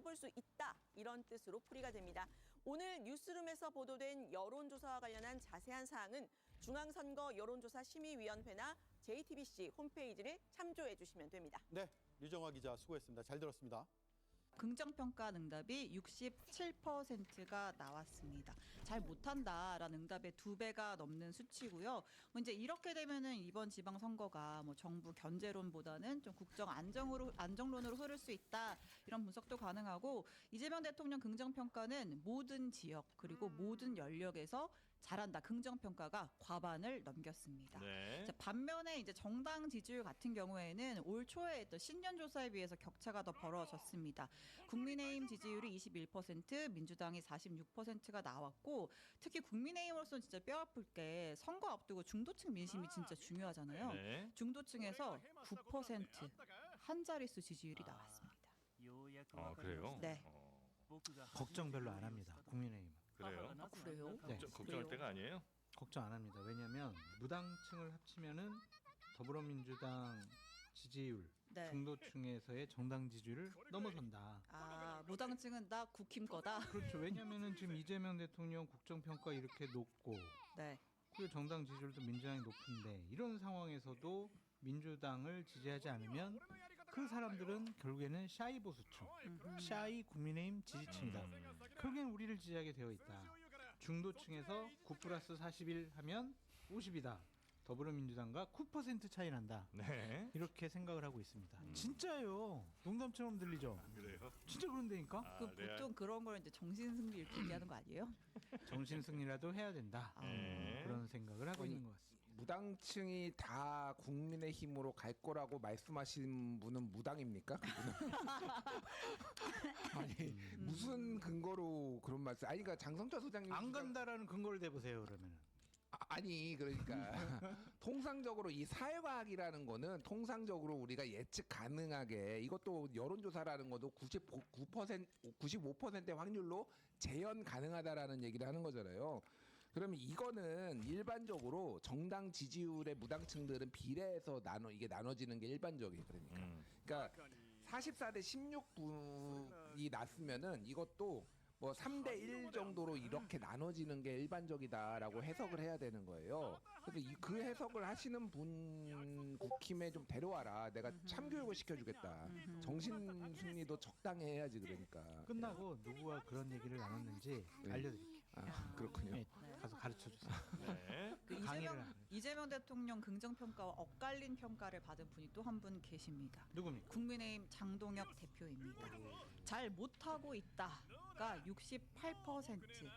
해볼 수 있다. 이런 뜻으로 풀이가 됩니다. 오늘 뉴스룸에서 보도된 여론조사와 관련한 자세한 사항은 중앙선거 여론조사 심의위원회나 JTBC 홈페이지를 참조해 주시면 됩니다. 네, 류정화 기자 수고했습니다. 잘 들었습니다. 긍정평가 응답이 67%가 나왔습니다. 잘 못한다라는 응답의 2배가 넘는 수치고요. 이제 이렇게 되면은 이번 지방선거가 뭐 정부 견제론보다는 좀 국정 안정론으로 흐를 수 있다. 이런 분석도 가능하고 이재명 대통령 긍정평가는 모든 지역 그리고 모든 연령에서 잘한다. 긍정평가가 과반을 넘겼습니다. 네. 자, 반면에 이제 정당 지지율 같은 경우에는 올 초에 했던 신년조사에 비해서 격차가 더 벌어졌습니다. 국민의힘 지지율이 21%, 민주당이 46%가 나왔고 특히 국민의힘으로서는 진짜 뼈아플 게 선거 앞두고 중도층 민심이 진짜 중요하잖아요. 네. 중도층에서 9% 한 자릿수 지지율이 나왔습니다. 아, 그래요? 네. 걱정 별로 안 합니다. 국민의힘은. 그래요? 아, 그래요? 네. 걱정할 때가 아니에요? 걱정 안 합니다. 왜냐하면 무당층을 합치면은 더불어민주당 지지율, 네. 중도층에서의 정당 지지율을 넘어선다. 아, 무당층은 다 국힘 거다. 그렇죠. 왜냐하면은 지금 이재명 대통령 국정평가 이렇게 높고 네. 그리고 정당 지지율도 민주당이 높은데 이런 상황에서도 민주당을 지지하지 않으면 그 사람들은 결국에는 샤이 보수층, 샤이 국민의힘 지지층이다. 결국엔 우리를 지지하게 되어 있다. 중도층에서 9+41 하면 50이다. 더불어민주당과 9% 차이 난다. 네. 이렇게 생각을 하고 있습니다. 진짜예요. 농담처럼 들리죠? 그래요? 진짜 그런다니까? 아, 네. 보통 그런 걸 이제 정신승리 이렇게 얘기하는 거 아니에요? 정신승리라도 해야 된다. 네. 그런 생각을 하고 있는 것 같습니다. 무당층이 다 국민의힘으로 갈 거라고 말씀하신 분은 무당입니까? 아니 무슨 근거로 그런 말씀? 아니 그러니까 장성철 소장님 안 간다라는 근거를 대보세요. 그러면은. 아니 그러니까 통상적으로 이 사회과학이라는 거는 통상적으로 우리가 예측 가능하게 이것도 여론조사라는 것도 95%의 확률로 재현 가능하다라는 얘기를 하는 거잖아요. 그러면 이거는 일반적으로 정당 지지율의 무당층들은 비례해서 이게 나눠지는 게 일반적이에요. 그러니까 44대 16분이 났으면은 이것도 뭐 3대 1 정도로 이렇게 나눠지는 게 일반적이다라고 해석을 해야 되는 거예요. 그래서 그 해석을 하시는 분 국힘에 좀 데려와라. 내가 참교육을 시켜주겠다. 정신승리도 적당히 해야지 그러니까. 끝나고 누구와 그런 얘기를 나눴는지 알려드릴게요. 아, 그렇군요. 네, 가서 가르쳐주세요. 네. 그 이재명 대통령 긍정평가와 엇갈린 평가를 받은 분이 또 한 분 계십니다. 누굽니까? 국민의힘 장동혁 대표입니다. 잘 못하고 있다가 68%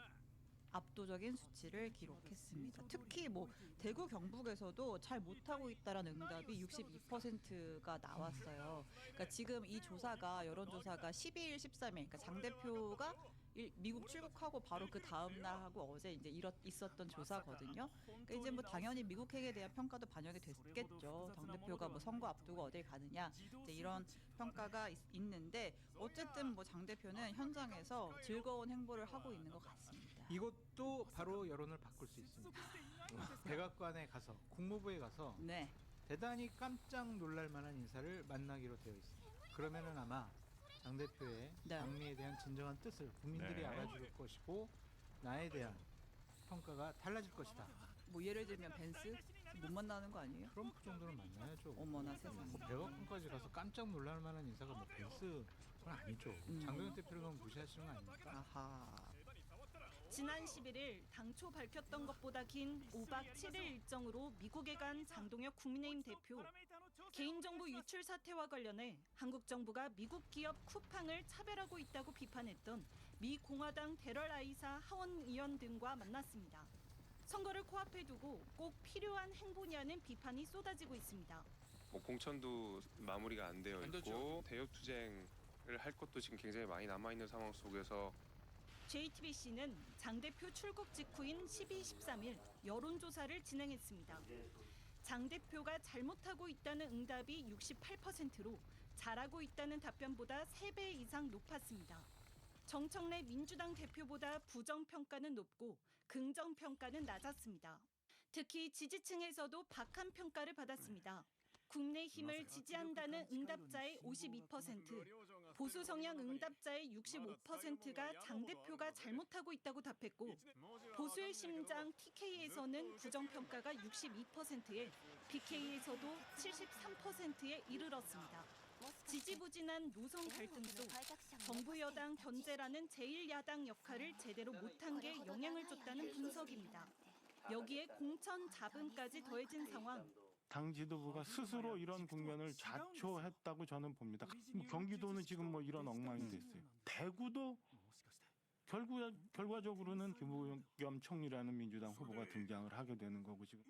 압도적인 수치를 기록했습니다. 특히 뭐 대구 경북에서도 잘 못하고 있다라는 응답이 62%가 나왔어요. 그러니까 지금 이 조사가 여론조사가 12일, 13일 그러니까 장 대표가 미국 출국하고 바로 그 다음 날 하고 어제 이제 있었던 조사거든요. 그러니까 이제 뭐 당연히 미국 핵에 대한 평가도 반영이 됐겠죠. 당 대표가 뭐 선거 앞두고 어딜 가느냐 이제 이런 평가가 있는데 어쨌든 뭐 장 대표는 현장에서 즐거운 행보를 하고 있는 것 같습니다. 이것도 바로 여론을 바꿀 수 있습니다. 백악관에 가서 국무부에 가서 네. 대단히 깜짝 놀랄 만한 인사를 만나기로 되어 있습니다. 그러면은 아마 장 대표의 네. 방미에 대한 진정한 뜻을 국민들이 네. 알아줄 것이고 나에 대한 평가가 달라질 것이다. 뭐 예를 들면 벤스 못 만나는 거 아니에요? 트럼프 정도는 만나야죠. 어머나 세상에. 백악관까지 가서 깜짝 놀랄 만한 인사가 뭐 벤스 그건 아니죠. 장동혁 대표를 그럼 무시하시는 거 아닙니까? 아하. 지난 11일 당초 밝혔던 것보다 긴 5박 7일 일정으로 미국에 간 장동혁 국민의힘 대표. 개인정보 유출 사태와 관련해 한국 정부가 미국 기업 쿠팡을 차별하고 있다고 비판했던 미 공화당 데럴 아이사 하원 의원 등과 만났습니다. 선거를 코앞에 두고 꼭 필요한 행보냐는 비판이 쏟아지고 있습니다. 뭐 공천도 마무리가 안 되어 있고 대역 투쟁을 할 것도 지금 굉장히 많이 남아 있는 상황 속에서 JTBC는 장 대표 출국 직후인 12, 13일 여론조사를 진행했습니다. 장 대표가 잘못하고 있다는 응답이 68%로 잘하고 있다는 답변보다 3배 이상 높았습니다. 정청래 민주당 대표보다 부정평가는 높고 긍정평가는 낮았습니다. 특히 지지층에서도 박한 평가를 받았습니다. 국민의힘을 지지한다는 응답자의 52%, 보수 성향 응답자의 65%가 장 대표가 잘못하고 있다고 답했고 보수의 심장 TK에서는 부정평가가 62%에 PK에서도 73%에 이르렀습니다. 지지부진한 노선 갈등 속 정부 여당 견제라는 제1야당 역할을 제대로 못한 게 영향을 줬다는 분석입니다. 여기에 공천 잡음까지 더해진 상황. 당 지도부가 스스로 이런 국면을 자초했다고 저는 봅니다. 경기도는 지금 뭐 이런 엉망이 됐어요. 대구도 결과적으로는 김부겸 총리라는 민주당 후보가 등장을 하게 되는 거고 지금.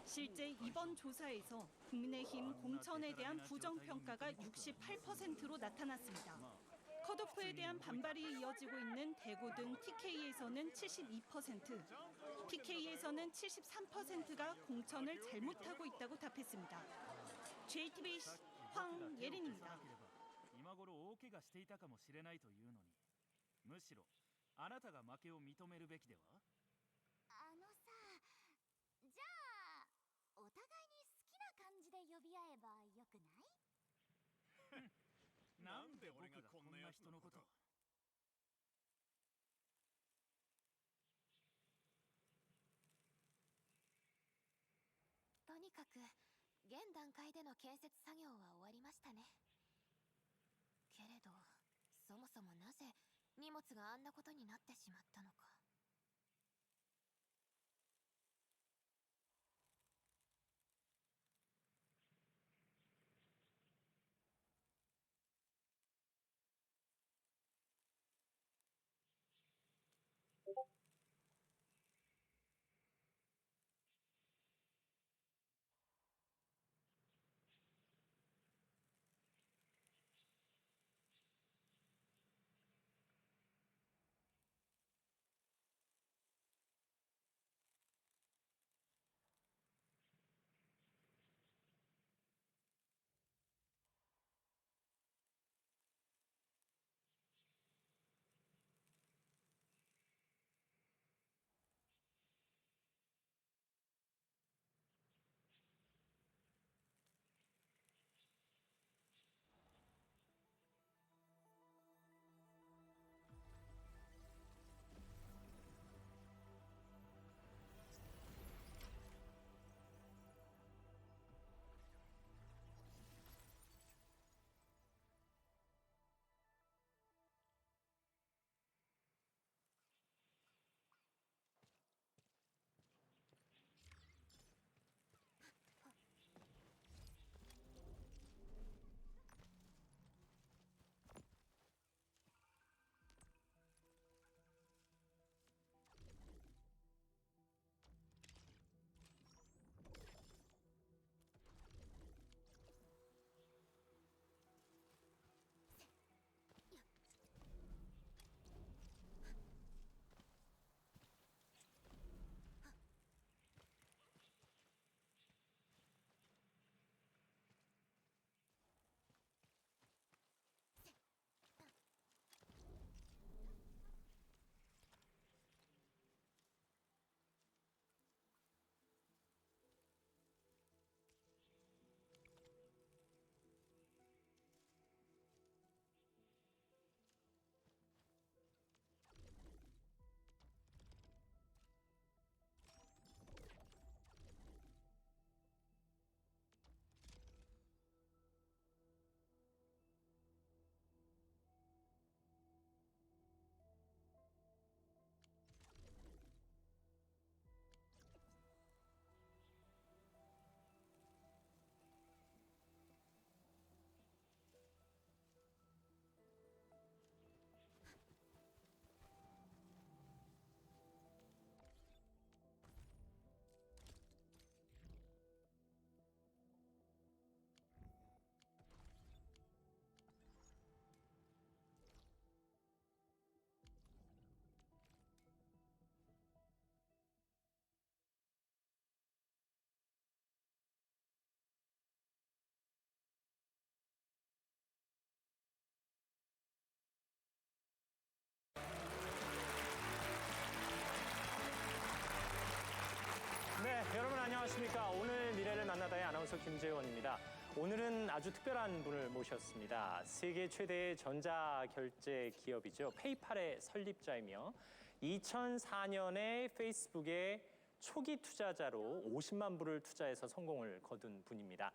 실제 이번 조사에서 국민의힘 공천에 대한 부정평가가 68%로 나타났습니다. 컷오프에 대한 반발이 이어지고 있는 대구 등 TK에서는 72%, PK에서는 73%가 공천을 잘못하고 있다고 답했습니다. JTBC 황예린입니다. 今頃大怪我していたかもしれないというのに、むしろあなたが負けを認めるべきでは？あのさ、じゃあお互いに好きな感じで呼び合えばよくない？なんで俺がこんな人のこと。とにかく現段階での建設作業は終わりましたね。けれどそもそもなぜ荷物があんなことになってしまったのか。네, 여러분 안녕하십니까. 오늘 미래를 만나다의 아나운서 김재원입니다. 오늘은 아주 특별한 분을 모셨습니다. 세계 최대의 전자결제 기업이죠. 페이팔의 설립자이며 2004년에 페이스북에 초기 투자자로 50만 불을 투자해서 성공을 거둔 분입니다.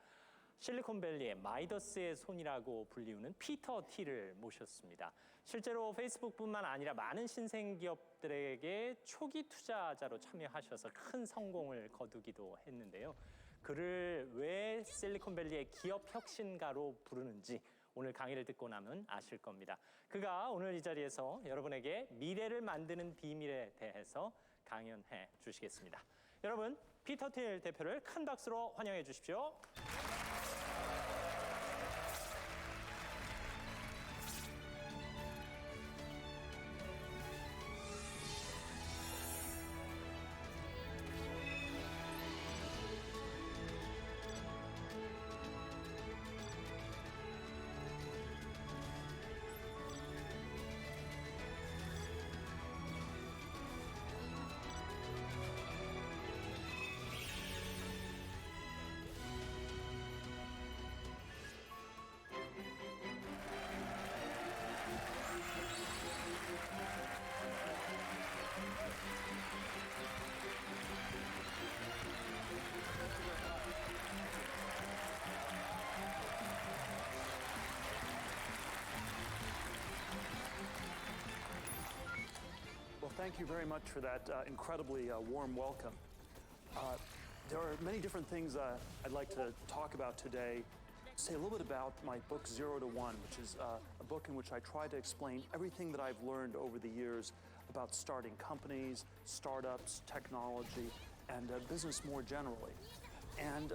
실리콘밸리의 마이더스의 손이라고 불리우는 피터 T를 모셨습니다. 실제로 페이스북뿐만 아니라 많은 신생기업들에게 초기 투자자로 참여하셔서 큰 성공을 거두기도 했는데요. 그를 왜 실리콘밸리의 기업 혁신가로 부르는지 오늘 강의를 듣고 나면 아실 겁니다. 그가 오늘 이 자리에서 여러분에게 미래를 만드는 비밀에 대해서 강연해 주시겠습니다. 여러분, 피터 틸 대표를 큰 박수로 환영해 주십시오. Well, thank you very much for that incredibly warm welcome. There are many different things I'd like to talk about today. Say a little bit about my book, 0 to 1, which is a book in which I try to explain everything that I've learned over the years about starting companies, startups, technology, and business more generally. And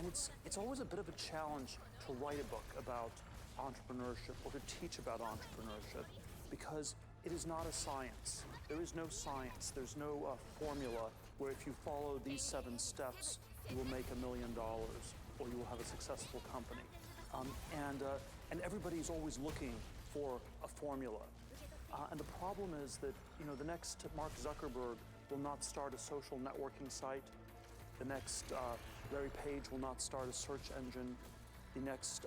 it's always a bit of a challenge to write a book about entrepreneurship or to teach about entrepreneurship because it is not a science. There is no science. There's no formula where if you follow these 7 steps, you will make $1 million or you will have a successful company. And everybody's always looking for a formula. And the problem is that, the next Mark Zuckerberg will not start a social networking site. The next Larry Page will not start a search engine. The next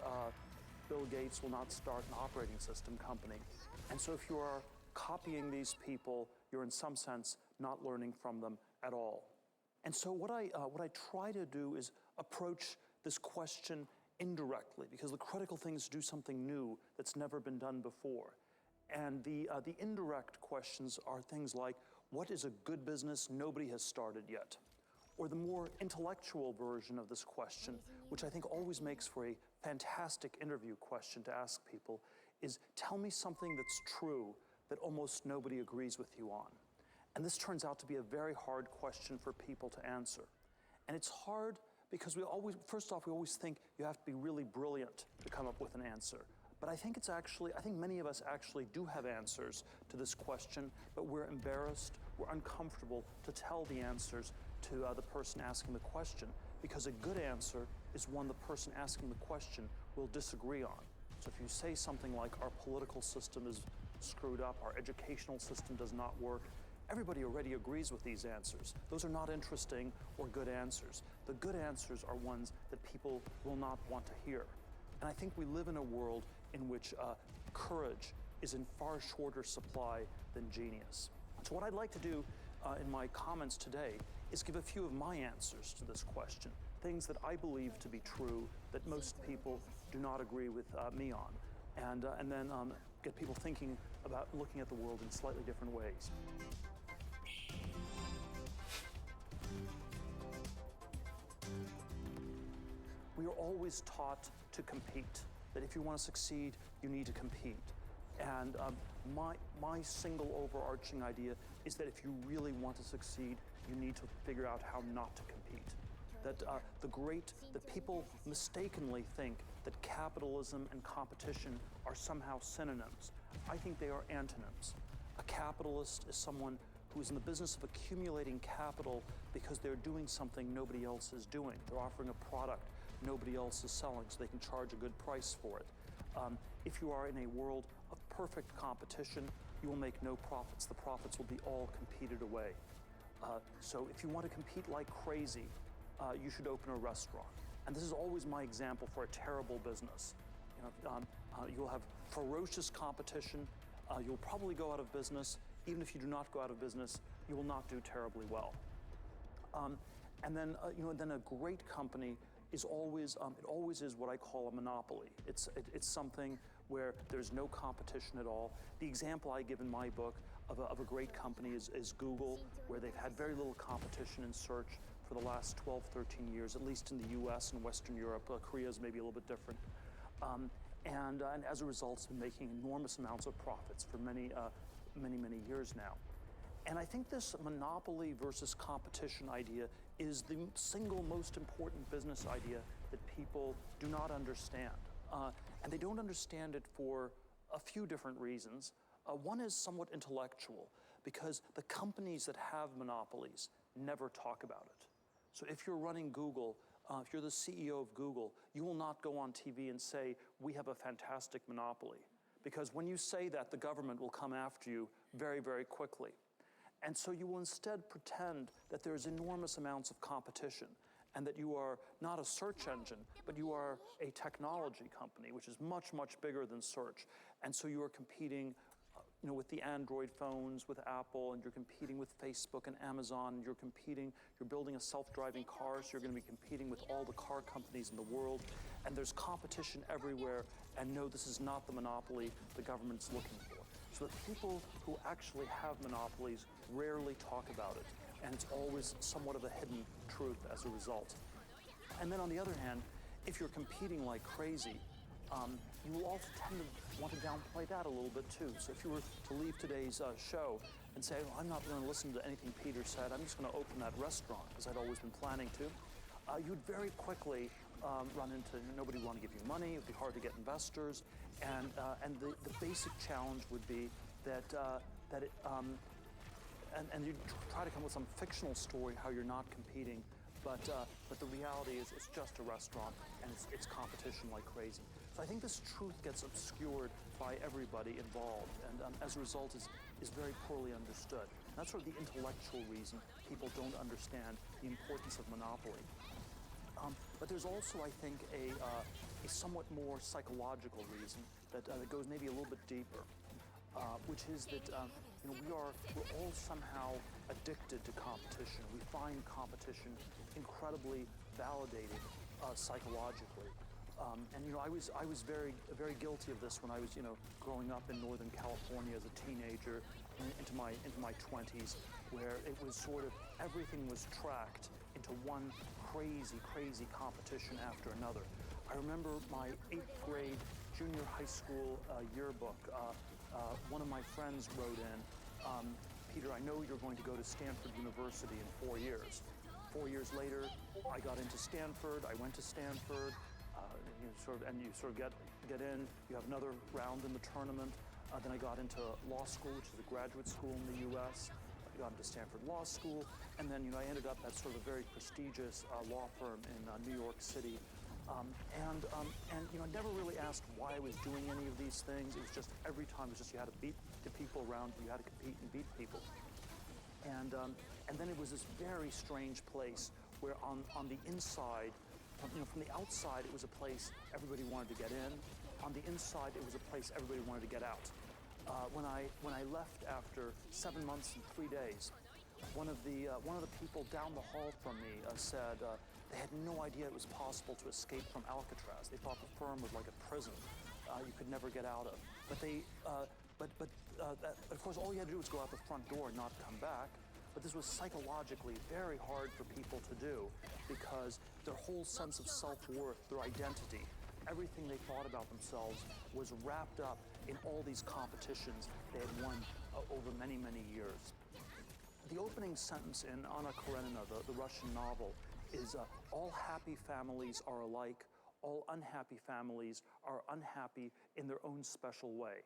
Bill Gates will not start an operating system company. And so if you are copying these people, you're in some sense not learning from them at all. And so what I try to do is approach this question indirectly, because the critical thing is to do something new that's never been done before. And the indirect questions are things like, what is a good business nobody has started yet? Or the more intellectual version of this question, which I think always makes for a fantastic interview question to ask people, is tell me something that's true that almost nobody agrees with you on. And this turns out to be a very hard question for people to answer. And it's hard because first off, we always think you have to be really brilliant to come up with an answer. But I think many of us actually do have answers to this question, but we're embarrassed, we're uncomfortable to tell the answers to the person asking the question, because a good answer is one the person asking the question will disagree on. So if you say something like, our political system is screwed up, our educational system does not work, everybody already agrees with these answers. Those are not interesting or good answers. The good answers are ones that people will not want to hear. And I think we live in a world in which courage is in far shorter supply than genius. So what I'd like to do in my comments today is give a few of my answers to this question, things that I believe to be true that most people do not agree with me on, and then get people thinking about looking at the world in slightly different ways. We are always taught to compete, that if you want to succeed, you need to compete. And my single overarching idea is that if you really want to succeed, you need to figure out how not to compete. That people mistakenly think that capitalism and competition are somehow synonyms. I think they are antonyms. A capitalist is someone who is in the business of accumulating capital because they're doing something nobody else is doing. They're offering a product nobody else is selling, so they can charge a good price for it. If you are in a world of perfect competition, you will make no profits. The profits will be all competed away. So if you want to compete like crazy, you should open a restaurant. And this is always my example for a terrible business. You'll have ferocious competition. You'll probably go out of business. Even if you do not go out of business, you will not do terribly well. And then, then a great company is always, it always is what I call a monopoly. It's something where there's no competition at all. The example I give in my book of a great company is Google, where they've had very little competition in search for the last 12, 13 years, at least in the US and Western Europe. Korea is maybe a little bit different. And as a result, it's been making enormous amounts of profits for many years now. And I think this monopoly versus competition idea is the single most important business idea that people do not understand. And they don't understand it for a few different reasons. One is somewhat intellectual, because the companies that have monopolies never talk about it. So if you're running Google, if you're the CEO of Google, you will not go on TV and say, we have a fantastic monopoly. Because when you say that, the government will come after you very, very quickly. And so you will instead pretend that there's enormous amounts of competition and that you are not a search engine, but you are a technology company, which is much, much bigger than search. And so you are competing with the Android phones, with Apple, and you're competing with Facebook and Amazon. You're building a self-driving car, so you're going to be competing with all the car companies in the world. And there's competition everywhere. And no, this is not the monopoly the government's looking for. So the people who actually have monopolies rarely talk about it. And it's always somewhat of a hidden truth as a result. And then on the other hand, if you're competing like crazy, you will also tend to want to downplay that a little bit too. So if you were to leave today's show and say, well, I'm not going to listen to anything Peter said, I'm just going to open that restaurant, as I'd always been planning to, you'd very quickly run into nobody would want to give you money, it would be hard to get investors, and the basic challenge would be that, and you try to come with some fictional story how you're not competing, but the reality is it's just a restaurant and it's competition like crazy. So I think this truth gets obscured by everybody involved, and as a result is very poorly understood. And that's sort of the intellectual reason people don't understand the importance of monopoly. But there's also, I think, a somewhat more psychological reason that goes maybe a little bit deeper, which is that we're all somehow addicted to competition. We find competition incredibly validating psychologically. And I was very, very guilty of this when I was growing up in Northern California as a teenager into my 20s, where it was sort of everything was tracked into one crazy competition after another. I remember my 8th grade junior high school yearbook. One of my friends wrote in, Peter, I know you're going to go to Stanford University in 4 years. 4 years later, I got into Stanford. I went to Stanford. You get in. You have another round in the tournament. Then I got into law school, which is a graduate school in the U.S. I got into Stanford Law School, and then I ended up at sort of a very prestigious law firm in New York City. I never really asked why I was doing any of these things. It was just every time it was just you had to beat the people around you. You had to compete and beat people. And then it was this very strange place where on the inside, from the outside, it was a place everybody wanted to get in. On the inside, it was a place everybody wanted to get out. When I left after 7 months and 3 days, one of the people down the hall from me said they had no idea it was possible to escape from Alcatraz. They thought the firm was like a prison you could never get out of. But of course, all you had to do was go out the front door and not come back. But this was psychologically very hard for people to do because their whole sense of self-worth, their identity, everything they thought about themselves was wrapped up in all these competitions they had won over many, many years. The opening sentence in Anna Karenina, the Russian novel, is all happy families are alike, all unhappy families are unhappy in their own special way.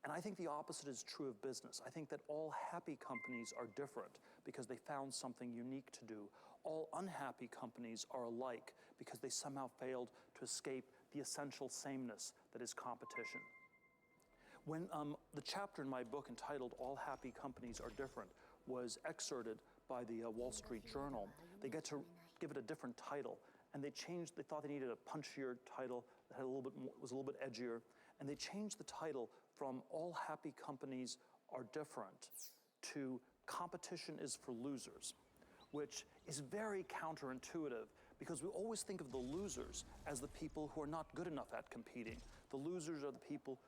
And I think the opposite is true of business. I think that all happy companies are different because they found something unique to do. All unhappy companies are alike because they somehow failed to escape the essential sameness that is competition. When the chapter in my book entitled All Happy Companies Are Different was excerpted by the Wall Street Journal, they get to give it a different title. and they thought they needed a punchier title that had was a little bit edgier, and they changed the title from All Happy Companies Are Different to Competition is for Losers, which is very counterintuitive because we always think of the losers as the people who are not good enough at competing. The losers are the people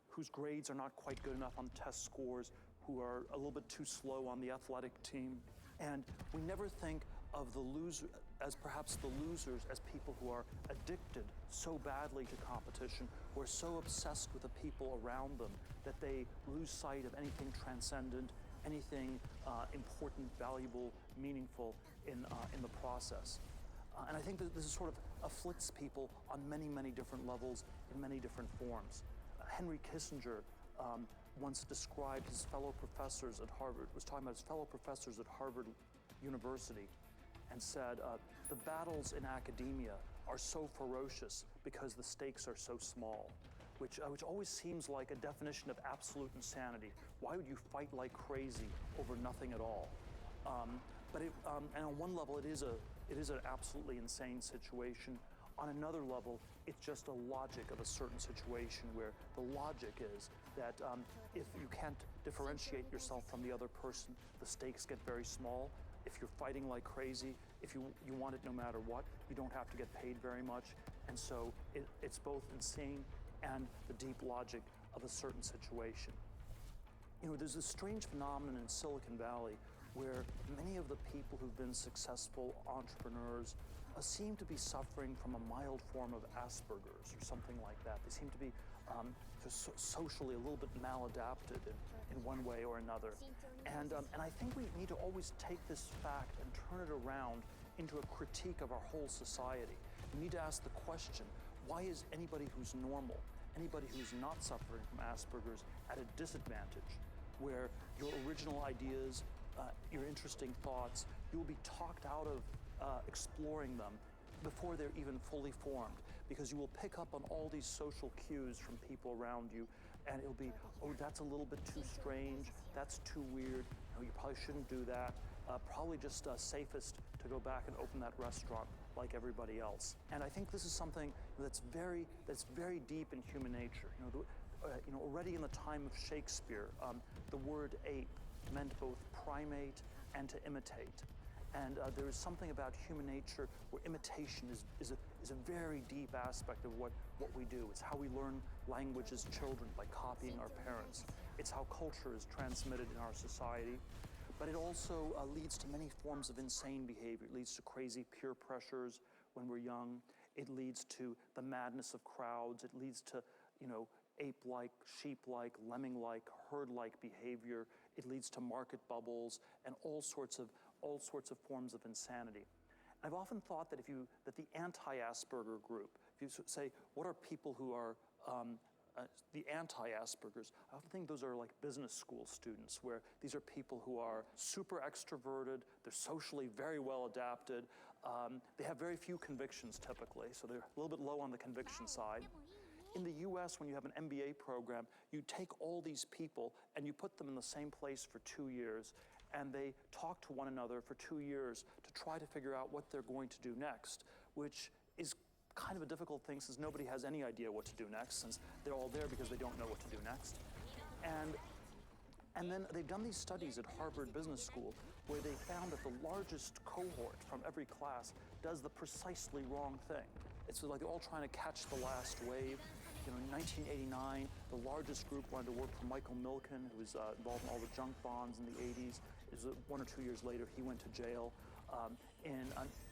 whose grades are not quite good enough on test scores, who are a little bit too slow on the athletic team. And we never think of the loser as perhaps the losers as people who are addicted so badly to competition, who are so obsessed with the people around them that they lose sight of anything transcendent, anything important, valuable, meaningful in the process. And I think that this sort of afflicts people on many, many different levels, in many different forms. Henry Kissinger once described his fellow professors at Harvard, was talking about his fellow professors at Harvard University, and said, the battles in academia are so ferocious because the stakes are so small, which always seems like a definition of absolute insanity. Why would you fight like crazy over nothing at all? And on one level, it is an absolutely insane situation. On another level, it's just a logic of a certain situation where the logic is that if you can't differentiate yourself from the other person, the stakes get very small. If you're fighting like crazy, if you want it no matter what, you don't have to get paid very much. And so it's both insane and the deep logic of a certain situation. You know, there's this strange phenomenon in Silicon Valley where many of the people who've been successful entrepreneurs seem to be suffering from a mild form of Asperger's or something like that. They seem to be just socially a little bit maladapted in one way or another. And I think we need to always take this fact and turn it around into a critique of our whole society. We need to ask the question, why is anybody who's normal, anybody who's not suffering from Asperger's at a disadvantage, where your original ideas, your interesting thoughts, you will be talked out of exploring them before they're even fully formed, because you will pick up on all these social cues from people around you, and it'll be, oh, that's a little bit too strange, that's too weird, no, you probably shouldn't do that, probably just safest to go back and open that restaurant like everybody else. And I think this is something that's very deep in human nature. You know, already in the time of Shakespeare, the word ape meant both primate and to imitate. And there is something about human nature where imitation is a very deep aspect of what we do. It's how we learn language as children, by copying our parents. It's how culture is transmitted in our society. But it also leads to many forms of insane behavior. It leads to crazy peer pressures when we're young. It leads to the madness of crowds. It leads to, you know, ape-like, sheep-like, lemming-like, herd-like behavior. It leads to market bubbles and all sorts of forms of insanity. I've often thought that that the anti-Asperger group, if you say, what are people who are the anti-Asperger's, I often think those are like business school students, where these are people who are super extroverted, they're socially very well adapted, they have very few convictions typically, so they're a little bit low on the conviction side. In the US, when you have an MBA program, you take all these people and you put them in the same place for 2 years, and they talk to one another for 2 years to try to figure out what they're going to do next, which is kind of a difficult thing since nobody has any idea what to do next, since they're all there because they don't know what to do next. And then they've done these studies at Harvard Business School where they found that the largest cohort from every class does the precisely wrong thing. It's like they're all trying to catch the last wave. You know, in 1989, the largest group wanted to work for Michael Milken, who was involved in all the junk bonds in the 80s. It was 1 or 2 years later, he went to jail. You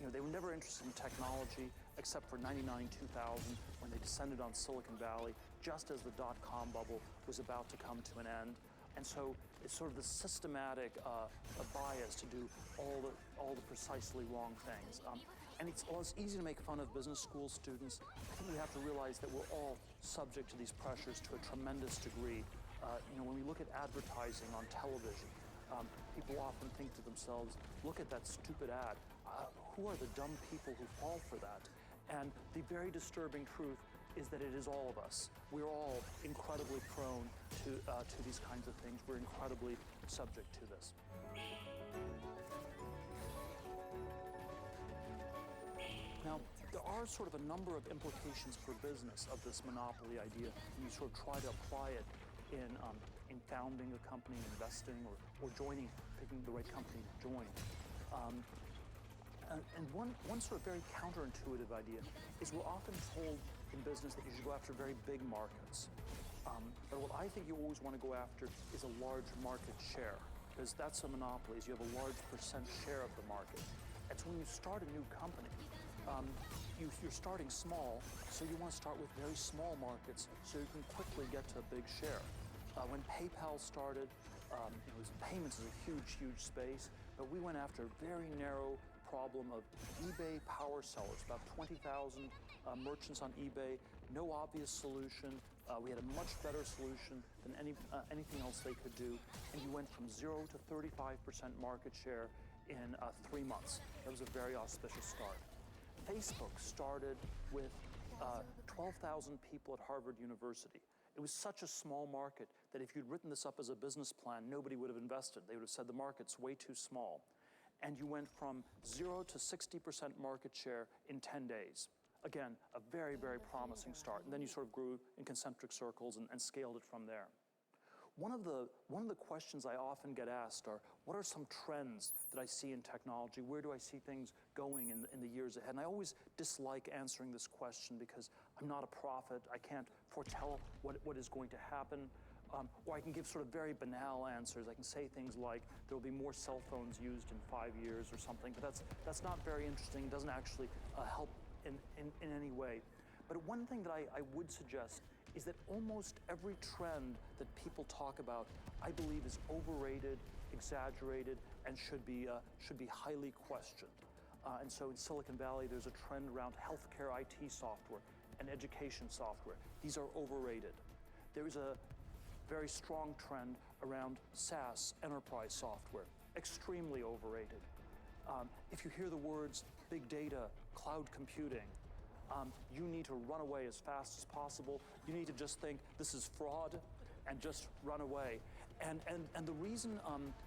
know, they were never interested in technology except for 99, 2000, when they descended on Silicon Valley, just as the dot-com bubble was about to come to an end. And so it's sort of the systematic bias to do all the precisely wrong things. And while it's easy to make fun of business school students, I think we have to realize that we're all subject to these pressures to a tremendous degree. You know, when we look at advertising on television, people often think to themselves, look at that stupid ad. Who are the dumb people who fall for that? And the very disturbing truth is that it is all of us. We're all incredibly prone to these kinds of things. We're incredibly subject to this. Now, there are sort of a number of implications for business of this monopoly idea. You sort of try to apply it in founding a company, investing, or joining, picking the right company to join. And one sort of very counterintuitive idea is we're often told in business that you should go after very big markets. But what I think you always want to go after is a large market share, because that's a monopoly, is you have a large percent share of the market. And so when you start a new company, you're starting small, so you want to start with very small markets so you can quickly get to a big share. When PayPal started, payments is a huge, huge space, but we went after a very narrow problem of eBay power sellers, about 20,000 merchants on eBay, no obvious solution. We had a much better solution than anything else they could do, and you went from 0 to 35% market share in 3 months. That was a very auspicious start. Facebook started with 12,000 people at Harvard University. It was such a small market that if you'd written this up as a business plan, nobody would have invested. They would have said the market's way too small. And you went from 0 to 60% market share in 10 days. Again, a very, very promising start. And then you sort of grew in concentric circles and scaled it from there. One of the questions I often get asked are, what are some trends that I see in technology? Where do I see things going in the years ahead? And I always dislike answering this question because I'm not a prophet. I can't foretell what is going to happen. Or I can give sort of very banal answers. I can say things like, there will be more cell phones used in 5 years or something, but that's not very interesting. It doesn't actually help in any way. But one thing that I would suggest is that almost every trend that people talk about, I believe, is overrated, exaggerated, and should be highly questioned. And so in Silicon Valley, there's a trend around healthcare IT software and education software. These are overrated. There is a very strong trend around SaaS, enterprise software, extremely overrated. If you hear the words big data, cloud computing, you need to run away as fast as possible. You need to just think this is fraud and just run away. And the reason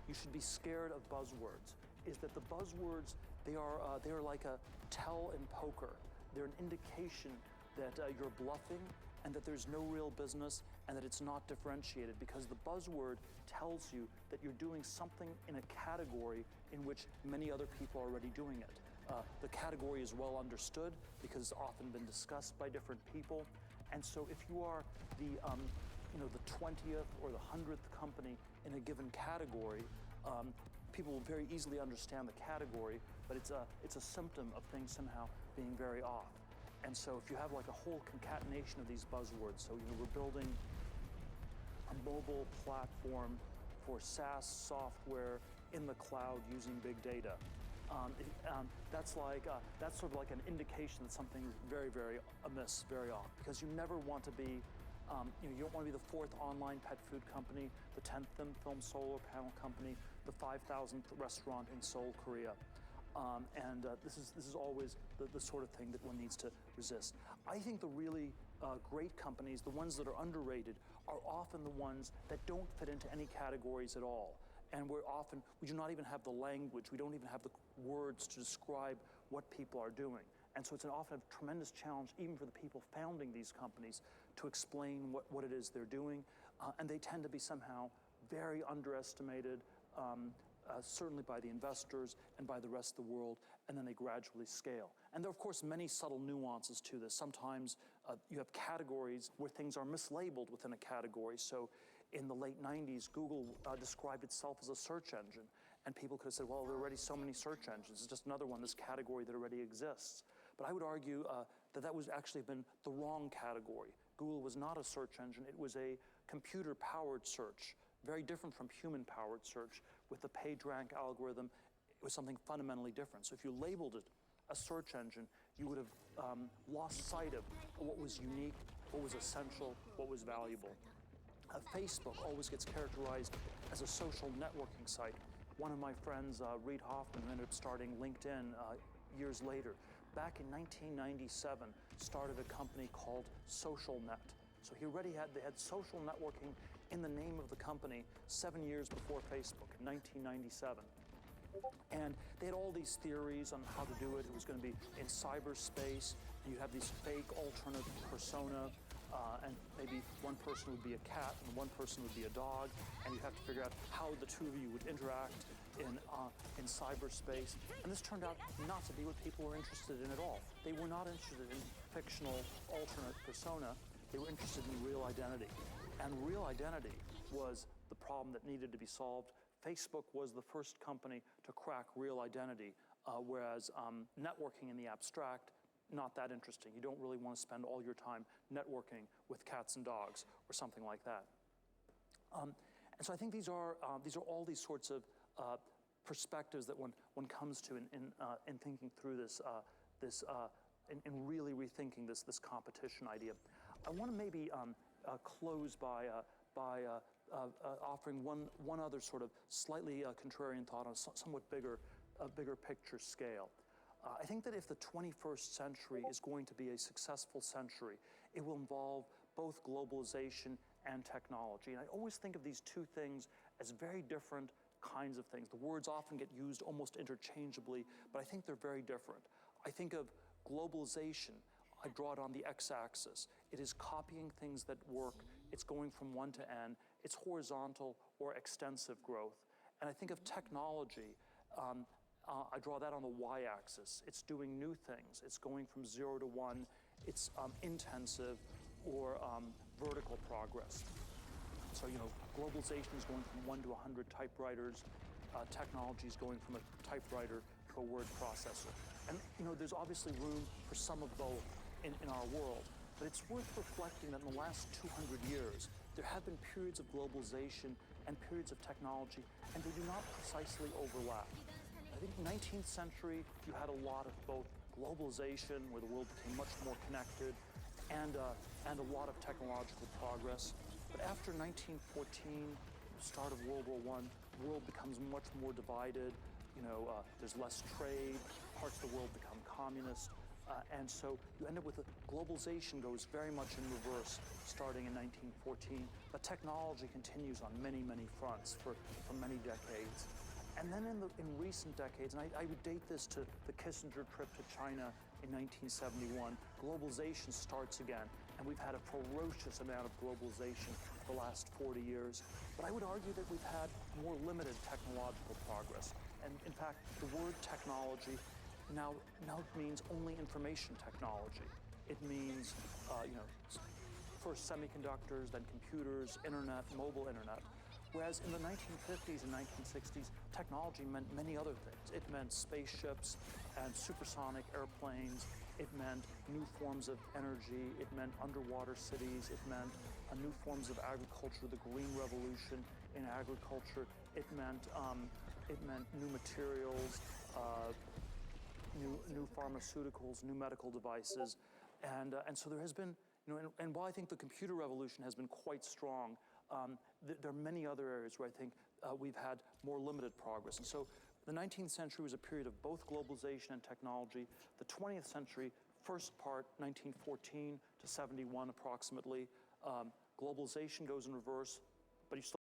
you should be scared of buzzwords is that the buzzwords, they are like a tell in poker. They're an indication that you're bluffing and that there's no real business and that it's not differentiated, because the buzzword tells you that you're doing something in a category in which many other people are already doing it. The category is well understood because it's often been discussed by different people. And so if you are the 20th or the 100th company in a given category, people will very easily understand the category, but it's a symptom of things somehow being very off. And so if you have like a whole concatenation of these buzzwords, so we're building a mobile platform for SaaS software in the cloud using big data. That's sort of like an indication that something's very, very amiss, very off, because you never want to be, you don't want to be the 4th online pet food company, the 10th thin film solar panel company, the 5,000th restaurant in Seoul, Korea. This is always the sort of thing that one needs to resist. I think the really great companies, the ones that are underrated, are often the ones that don't fit into any categories at all. And we do not even have the language, we don't even have the words to describe what people are doing. And so it's often a tremendous challenge, even for the people founding these companies, to explain what it is they're doing. And they tend to be somehow very underestimated, certainly by the investors and by the rest of the world, and then they gradually scale. And there are, of course, many subtle nuances to this. Sometimes you have categories where things are mislabeled within a category. So in the late 90s, Google described itself as a search engine. And people could have said, well, there are already so many search engines. It's just another one, this category that already exists. But I would argue that was actually been the wrong category. Google was not a search engine. It was a computer-powered search, very different from human-powered search. With the PageRank algorithm, it was something fundamentally different. So if you labeled it a search engine, you would have lost sight of what was unique, what was essential, what was valuable. Facebook always gets characterized as a social networking site. One of my friends, Reid Hoffman, who ended up starting LinkedIn years later, back in 1997, started a company called SocialNet. So they had social networking in the name of the company 7 years before Facebook, in 1997. And they had all these theories on how to do it. It was going to be in cyberspace. You have these fake alternate persona, and maybe one person would be a cat and one person would be a dog, and you have to figure out how the two of you would interact in cyberspace. And this turned out not to be what people were interested in at all. They were not interested in fictional alternate persona. They were interested in real identity. And real identity was the problem that needed to be solved. Facebook was the first company to crack real identity, whereas networking in the abstract, not that interesting. You don't really want to spend all your time networking with cats and dogs or something like that. And so I think these are all these sorts of perspectives that one comes to in thinking through this, in really rethinking this competition idea. I want to maybe close by offering one other sort of slightly contrarian thought on a somewhat bigger picture scale. I think that if the 21st century is going to be a successful century, it will involve both globalization and technology. And I always think of these two things as very different kinds of things. The words often get used almost interchangeably, but I think they're very different. I think of globalization. I draw it on the x-axis. It is copying things that work. It's going from one to n. It's horizontal or extensive growth. And I think of technology. I draw that on the y-axis. It's doing new things. It's going from 0 to 1. It's intensive or vertical progress. So, globalization is going from 1 to 100 typewriters. Technology is going from a typewriter to a word processor. And, there's obviously room for some of both in our world. But it's worth reflecting that in the last 200 years, there have been periods of globalization and periods of technology, and they do not precisely overlap. I think in the 19th century, you had a lot of both globalization, where the world became much more connected, and a lot of technological progress. But after 1914, the start of World War I, the world becomes much more divided. There's less trade, parts of the world become communist. And so you end up with globalization goes very much in reverse starting in 1914. But technology continues on many, many fronts for many decades. And then in recent decades, and I would date this to the Kissinger trip to China in 1971, globalization starts again. And we've had a ferocious amount of globalization the last 40 years. But I would argue that we've had more limited technological progress. And in fact, the word technology now means only information technology. It means, first semiconductors, then computers, internet, mobile internet. Whereas in the 1950s and 1960s, technology meant many other things. It meant spaceships and supersonic airplanes. It meant new forms of energy. It meant underwater cities. It meant new forms of agriculture, the Green Revolution in agriculture. It meant new materials, new pharmaceuticals, new medical devices. And so there has been, and while I think the computer revolution has been quite strong, there are many other areas where I think we've had more limited progress. And so the 19th century was a period of both globalization and technology. The 20th century, first part, 1914 to 71 approximately, globalization goes in reverse, but you still